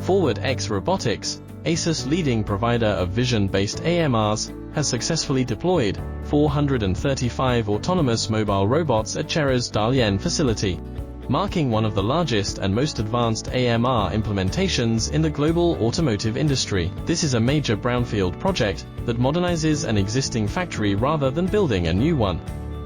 ForwardX Robotics, Asia's leading provider of vision-based AMRs, has successfully deployed 435 autonomous mobile robots at Chery's Dalian facility, marking one of the largest and most advanced AMR implementations in the global automotive industry. This is a major brownfield project that modernizes an existing factory rather than building a new one.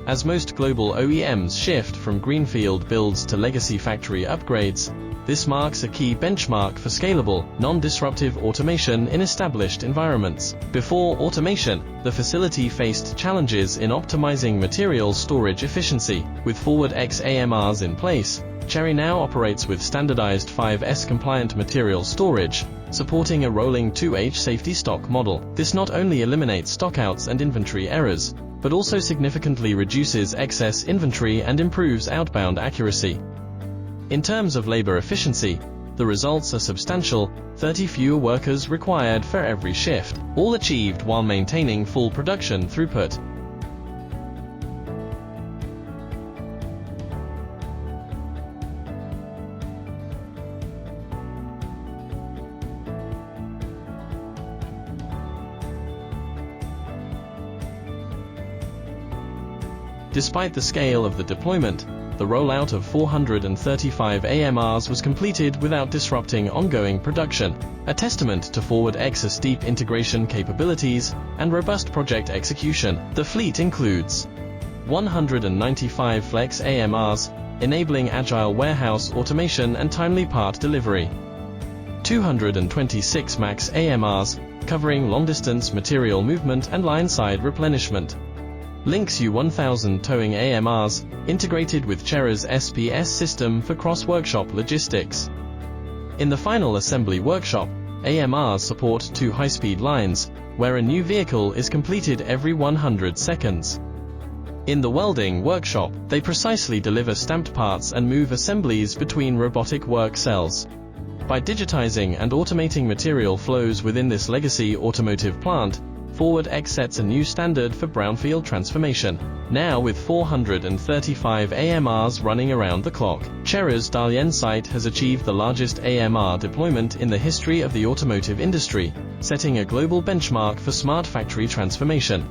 As most global OEMs shift from greenfield builds to legacy factory upgrades, this marks a key benchmark for scalable, non-disruptive automation in established environments. Before automation, the facility faced challenges in optimizing material storage efficiency. With ForwardX AMRs in place, Chery now operates with standardized 5S-compliant material storage, supporting a rolling 2H safety stock model. This not only eliminates stockouts and inventory errors, but also significantly reduces excess inventory and improves outbound accuracy. In terms of labor efficiency, the results are substantial: 30 fewer workers required for every shift, all achieved while maintaining full production throughput. Despite the scale of the deployment, the rollout of 435 AMRs was completed without disrupting ongoing production, a testament to ForwardX's deep integration capabilities and robust project execution. The fleet includes 195 Flex AMRs, enabling agile warehouse automation and timely part delivery, 226 Max AMRs, covering long-distance material movement and line-side replenishment, Lynx U1000 towing AMRs, integrated with Chery's SPS system for cross-workshop logistics. In the final assembly workshop, AMRs support 2 high-speed lines, where a new vehicle is completed every 100 seconds. In the welding workshop, they precisely deliver stamped parts and move assemblies between robotic work cells. By digitizing and automating material flows within this legacy automotive plant, ForwardX sets a new standard for brownfield transformation. Now with 435 AMRs running around the clock, Chery's Dalian site has achieved the largest AMR deployment in the history of the automotive industry, setting a global benchmark for smart factory transformation.